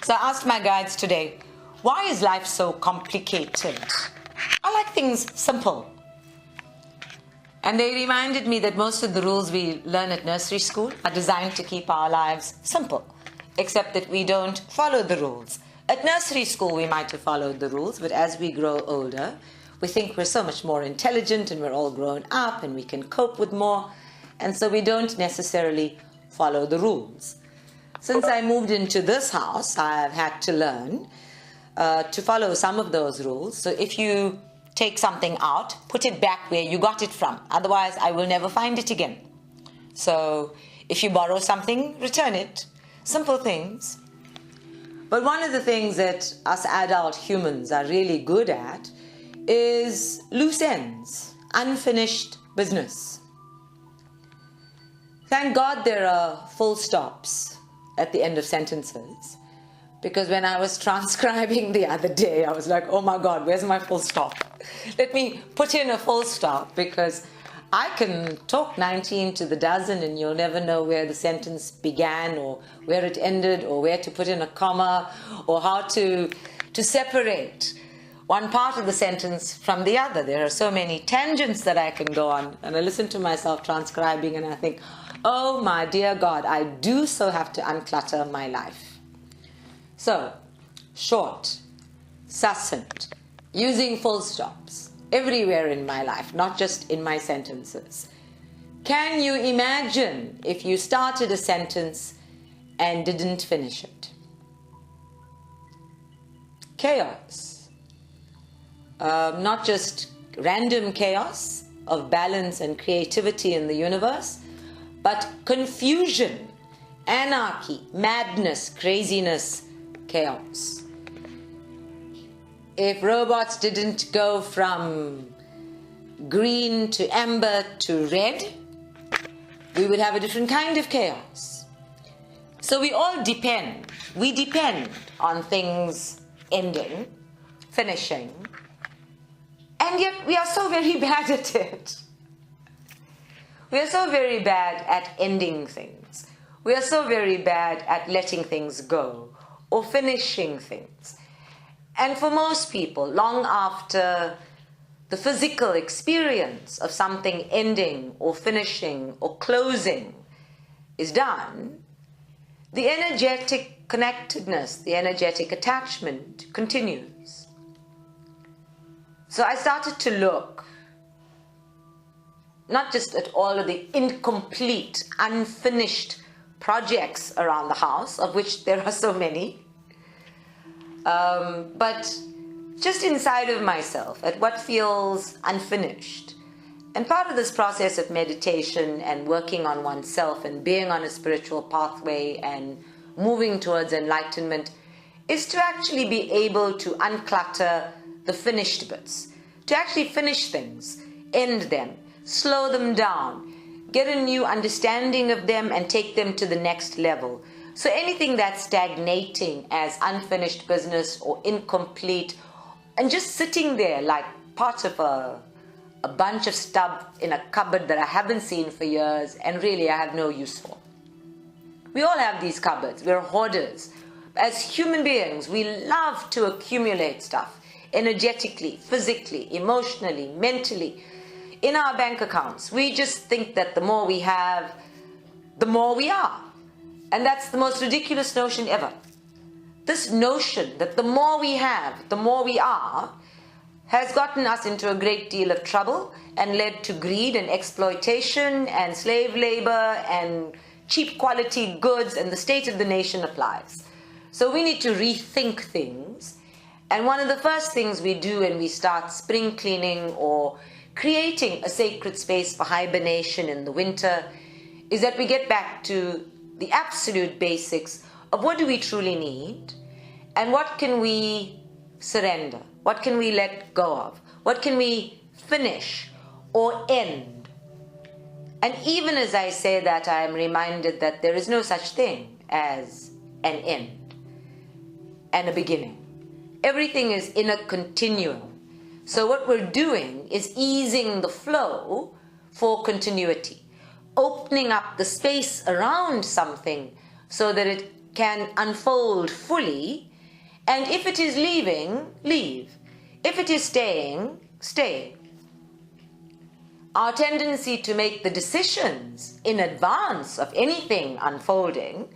So I asked my guides today, why is life so complicated? I like things simple. And they reminded me that most of the rules we learn at nursery school are designed to keep our lives simple, except that we don't follow the rules. At nursery school, we might have followed the rules, but as we grow older, we think we're so much more intelligent and we're all grown up and we can cope with more, and so we don't necessarily follow the rules. Since I moved into this house, I've had to learn to follow some of those rules. So if you take something out, put it back where you got it from. Otherwise, I will never find it again. So if you borrow something, return it. Simple things. But one of the things that us adult humans are really good at is loose ends, unfinished business. Thank God there are full stops at the end of sentences, because when I was transcribing the other day, I was like, oh my God, where's my full stop? Let me put in a full stop, because I can talk 19 to the dozen and you'll never know where the sentence began or where it ended or where to put in a comma or how to separate one part of the sentence from the other. There are so many tangents that I can go on, and I listen to myself transcribing and I think, oh my dear God, I do so have to unclutter my life. So, short, succinct, using full stops everywhere in my life, not just in my sentences. Can you imagine if you started a sentence and didn't finish it? Chaos. Not just random chaos of balance and creativity in the universe, but confusion, anarchy, madness, craziness, chaos. If robots didn't go from green to amber to red, we would have a different kind of chaos. So we all depend. We depend on things ending, finishing, and yet we are so very bad at it. We are so very bad at ending things. We are so very bad at letting things go or finishing things. And for most people, long after the physical experience of something ending or finishing or closing is done, the energetic connectedness, the energetic attachment continues. So I started to look not just at all of the incomplete, unfinished projects around the house, of which there are so many, but just inside of myself, at what feels unfinished. And part of this process of meditation and working on oneself and being on a spiritual pathway and moving towards enlightenment is to actually be able to unclutter the finished bits, to actually finish things, end them, slow them down, get a new understanding of them and take them to the next level. So anything that's stagnating as unfinished business or incomplete and just sitting there like part of a bunch of stuff in a cupboard that I haven't seen for years and really I have no use for. We all have these cupboards. We're hoarders. As human beings, we love to accumulate stuff energetically, physically, emotionally, mentally. In our bank accounts, we just think that the more we have, the more we are. And that's the most ridiculous notion ever. This notion that the more we have, the more we are, has gotten us into a great deal of trouble and led to greed and exploitation and slave labor and cheap quality goods, and the state of the nation applies. So we need to rethink things. And one of the first things we do when we start spring cleaning or creating a sacred space for hibernation in the winter is that we get back to the absolute basics of what do we truly need and what can we surrender, what can we let go of, what can we finish or end. And even as I say that, I am reminded that there is no such thing as an end and a beginning. Everything is in a continuum. So what we're doing is easing the flow for continuity, opening up the space around something so that it can unfold fully, and if it is leaving, leave. If it is staying, stay. Our tendency to make the decisions in advance of anything unfolding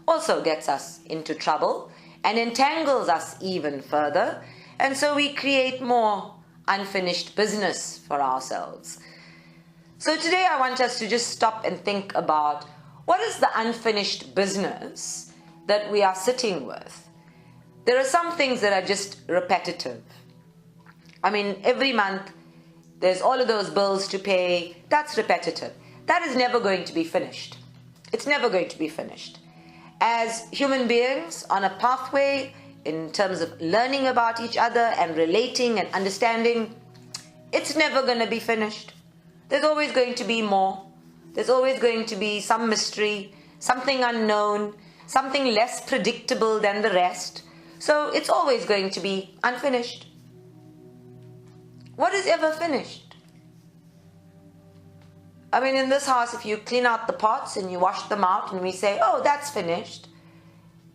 also gets us into trouble and entangles us even further, and so we create more unfinished business for ourselves. So today I want us to just stop and think about what is the unfinished business that we are sitting with. There are some things that are just repetitive. I mean, every month there's all of those bills to pay. That's repetitive. That is never going to be finished. It's never going to be finished. As human beings on a pathway in terms of learning about each other and relating and understanding, it's never going to be finished. There's always going to be more. There's always going to be some mystery, something unknown, something less predictable than the rest. So it's always going to be unfinished. What is ever finished? I mean, in this house, if you clean out the pots and you wash them out and we say, oh, that's finished.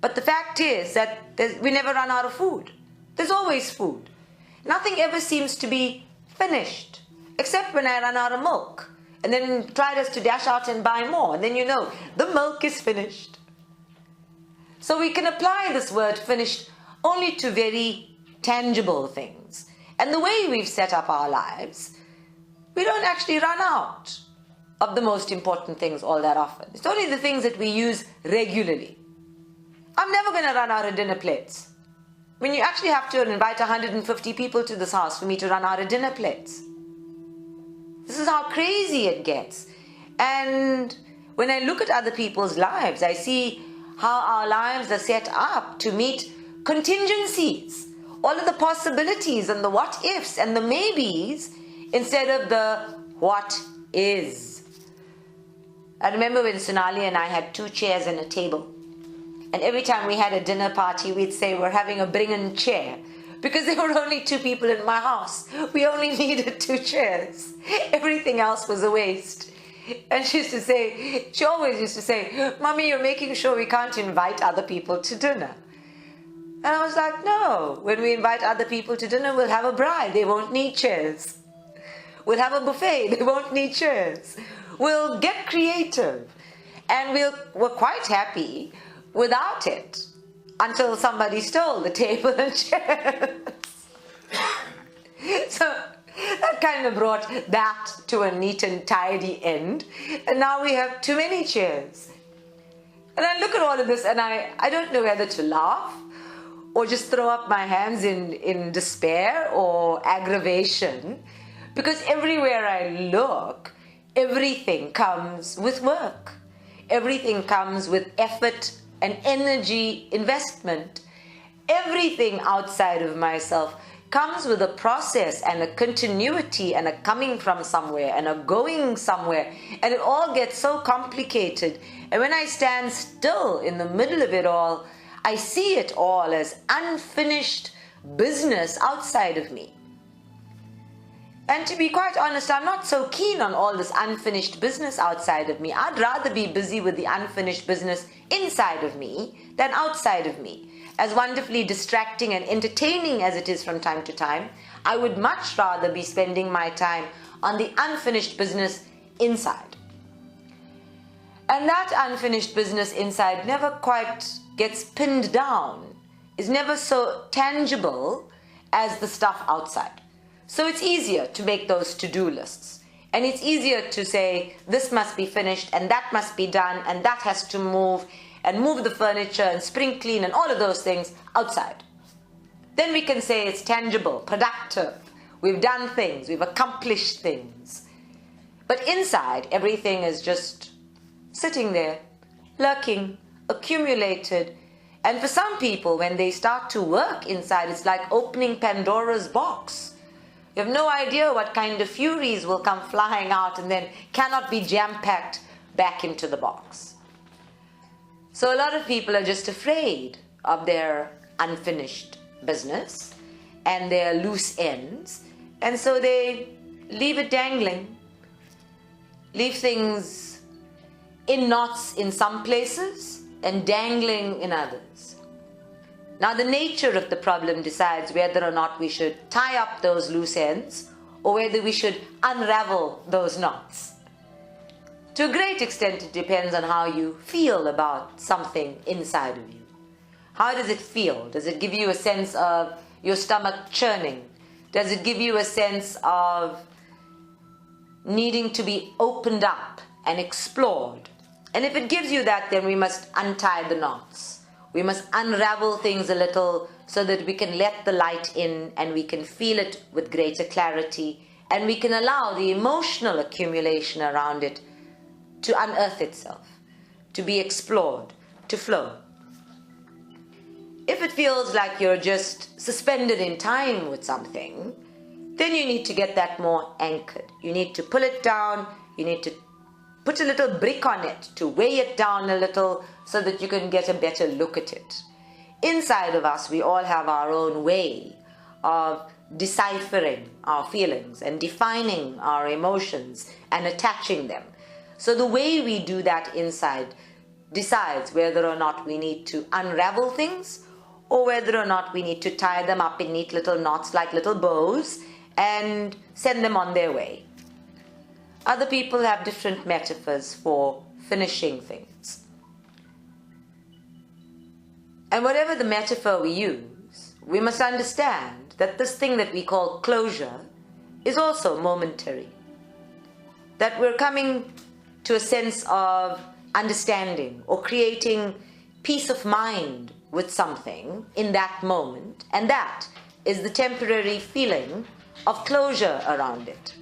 But the fact is that we never run out of food. There's always food. Nothing ever seems to be finished, except when I run out of milk. And then try us to dash out and buy more. And then you know, the milk is finished. So we can apply this word finished only to very tangible things. And the way we've set up our lives, we don't actually run out of the most important things all that often. It's only the things that we use regularly. I'm never going to run out of dinner plates. I mean, you actually have to invite 150 people to this house for me to run out of dinner plates. This is how crazy it gets. And when I look at other people's lives, I see how our lives are set up to meet contingencies, all of the possibilities and the what ifs and the maybes instead of the what is. I remember when Sonali and I had 2 chairs and a table. And every time we had a dinner party, we'd say we're having a bring-in chair. Because there were only 2 people in my house. We only needed 2 chairs. Everything else was a waste. And she always used to say, Mommy, you're making sure we can't invite other people to dinner. And I was like, no, when we invite other people to dinner, we'll have a bride. They won't need chairs. We'll have a buffet. They won't need chairs. We'll get creative. And we're quite happy without it until somebody stole the table and chairs. So that kind of brought that to a neat and tidy end. And now we have too many chairs. And I look at all of this and I don't know whether to laugh or just throw up my hands in despair or aggravation, because everywhere I look, everything comes with work. Everything comes with effort and energy investment. Everything outside of myself comes with a process and a continuity and a coming from somewhere and a going somewhere, and it all gets so complicated. And when I stand still in the middle of it all, I see it all as unfinished business outside of me. And to be quite honest, I'm not so keen on all this unfinished business outside of me. I'd rather be busy with the unfinished business inside of me than outside of me. As wonderfully distracting and entertaining as it is from time to time, I would much rather be spending my time on the unfinished business inside. And that unfinished business inside never quite gets pinned down, is never so tangible as the stuff outside. So it's easier to make those to-do lists. And it's easier to say, this must be finished, and that must be done, and that has to move, and move the furniture, and spring clean, and all of those things outside. Then we can say it's tangible, productive. We've done things, we've accomplished things. But inside, everything is just sitting there, lurking, accumulated. And for some people, when they start to work inside, it's like opening Pandora's box. You have no idea what kind of furies will come flying out and then cannot be jam-packed back into the box. So a lot of people are just afraid of their unfinished business and their loose ends, and so they leave it dangling, leave things in knots in some places and dangling in others. Now, the nature of the problem decides whether or not we should tie up those loose ends or whether we should unravel those knots. To a great extent, it depends on how you feel about something inside of you. How does it feel? Does it give you a sense of your stomach churning? Does it give you a sense of needing to be opened up and explored? And if it gives you that, then we must untie the knots. We must unravel things a little so that we can let the light in and we can feel it with greater clarity, and we can allow the emotional accumulation around it to unearth itself, to be explored, to flow. If it feels like you're just suspended in time with something, then you need to get that more anchored. You need to pull it down, you need to put a little brick on it to weigh it down a little so that you can get a better look at it. Inside of us, we all have our own way of deciphering our feelings and defining our emotions and attaching them. So the way we do that inside decides whether or not we need to unravel things or whether or not we need to tie them up in neat little knots like little bows and send them on their way. Other people have different metaphors for finishing things. And whatever the metaphor we use, we must understand that this thing that we call closure is also momentary. That we're coming to a sense of understanding or creating peace of mind with something in that moment, and that is the temporary feeling of closure around it.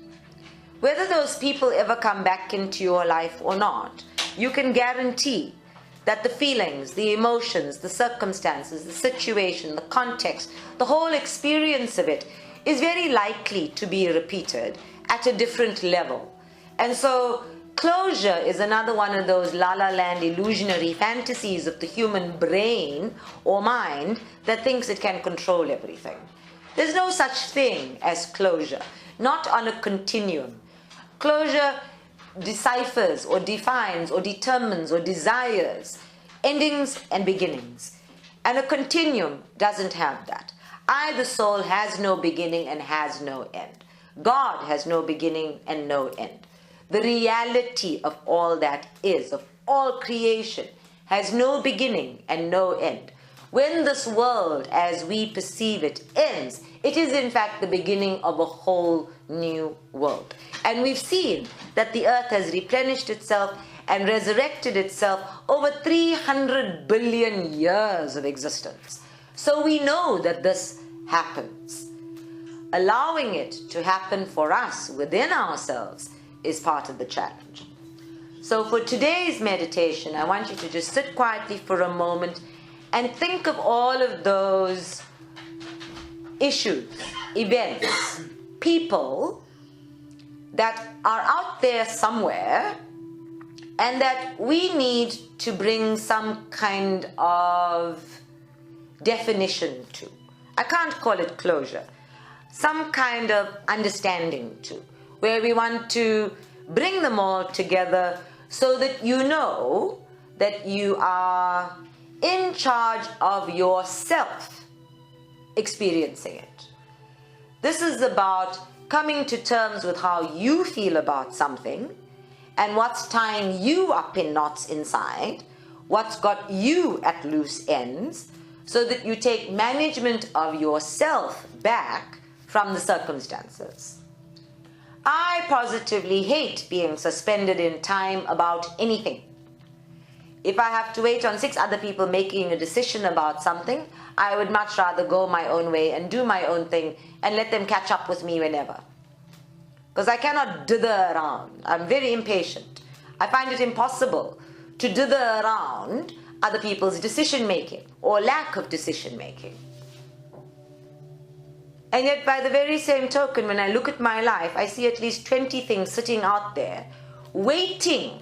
Whether those people ever come back into your life or not, you can guarantee that the feelings, the emotions, the circumstances, the situation, the context, the whole experience of it is very likely to be repeated at a different level. And so closure is another one of those la-la land illusionary fantasies of the human brain or mind that thinks it can control everything. There's no such thing as closure, not on a continuum. Closure deciphers or defines or determines or desires endings and beginnings. And a continuum doesn't have that. I, the soul, has no beginning and has no end. God has no beginning and no end. The reality of all that is, of all creation, has no beginning and no end. When this world, as we perceive it, ends, it is in fact the beginning of a whole new world. And we've seen that the earth has replenished itself and resurrected itself over 300 billion years of existence. So we know that this happens. Allowing it to happen for us within ourselves is part of the challenge. So for today's meditation, I want you to just sit quietly for a moment and think of all of those issues, events, people that are out there somewhere and that we need to bring some kind of definition to. I can't call it closure. Some kind of understanding to, where we want to bring them all together so that you know that you are in charge of yourself experiencing it. This is about coming to terms with how you feel about something and what's tying you up in knots inside, what's got you at loose ends, so that you take management of yourself back from the circumstances. I positively hate being suspended in time about anything. If I have to wait on 6 other people making a decision about something, I would much rather go my own way and do my own thing and let them catch up with me whenever. Because I cannot dither around. I'm very impatient. I find it impossible to dither around other people's decision making or lack of decision making. And yet by the very same token, when I look at my life, I see at least 20 things sitting out there waiting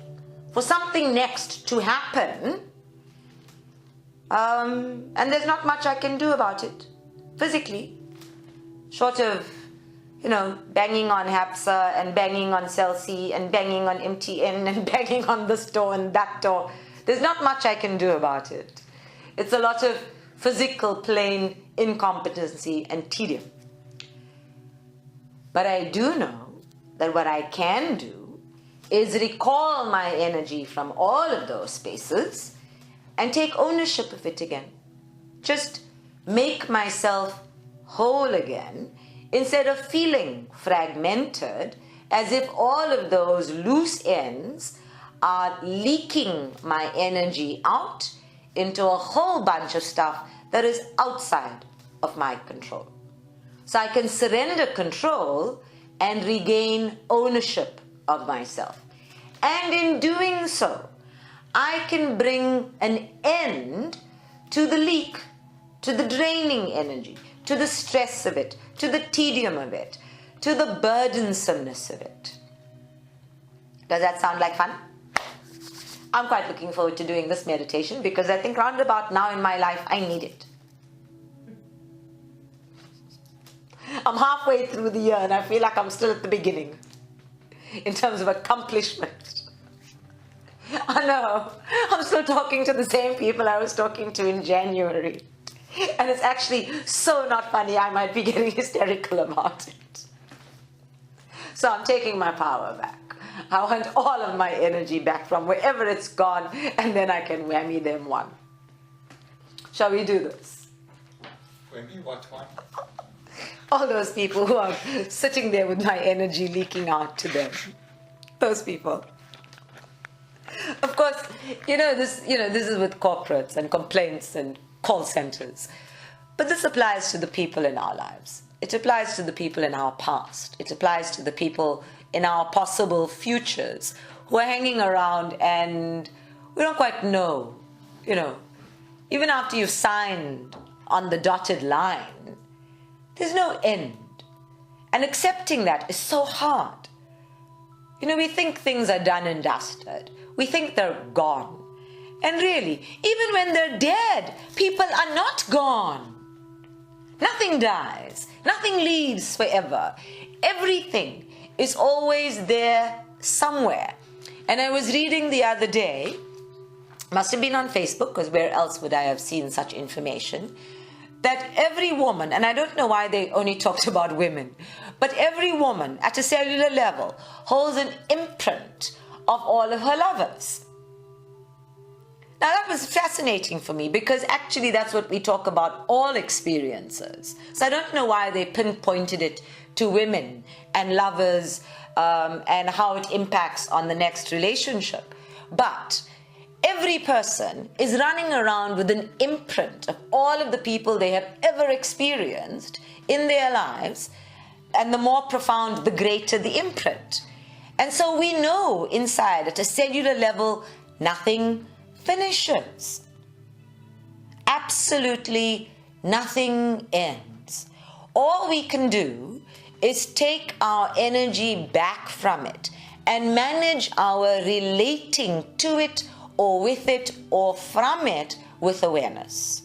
for something next to happen, and there's not much I can do about it physically, short of banging on HAPSA and banging on Cell C and banging on MTN and banging on this door and that door There's not much I can do about it. It's a lot of physical, plain incompetency and tedium. But I do know that what I can do is recall my energy from all of those spaces and take ownership of it again. Just make myself whole again instead of feeling fragmented as if all of those loose ends are leaking my energy out into a whole bunch of stuff that is outside of my control. So I can surrender control and regain ownership of myself. And in doing so, I can bring an end to the leak, to the draining energy, to the stress of it, to the tedium of it, to the burdensomeness of it. Does that sound like fun? I'm quite looking forward to doing this meditation because I think round about now in my life I need it. I'm halfway through the year and I feel like I'm still at the beginning in terms of accomplishment. I know, I'm still talking to the same people I was talking to in January. And it's actually so not funny, I might be getting hysterical about it. So I'm taking my power back. I want all of my energy back from wherever it's gone, and then I can whammy them one. Shall we do this? Whammy what one? All those people who are sitting there with my energy leaking out to them. Those people. Of course, this is with corporates and complaints and call centers. But this applies to the people in our lives. It applies to the people in our past. It applies to the people in our possible futures who are hanging around and we don't quite know, even after you've signed on the dotted line, there's no end. And accepting that is so hard. We think things are done and dusted. We think they're gone. And really, even when they're dead, people are not gone. Nothing dies. Nothing leaves forever. Everything is always there somewhere. And I was reading the other day, must have been on Facebook, because where else would I have seen such information, that every woman, and I don't know why they only talked about women, but every woman at a cellular level holds an imprint of all of her lovers. Now that was fascinating for me because actually that's what we talk about, all experiences. So I don't know why they pinpointed it to women and lovers and how it impacts on the next relationship. But every person is running around with an imprint of all of the people they have ever experienced in their lives, and the more profound, the greater the imprint. And so we know inside at a cellular level, nothing finishes. Absolutely nothing ends. All we can do is take our energy back from it and manage our relating to it or with it or from it with awareness.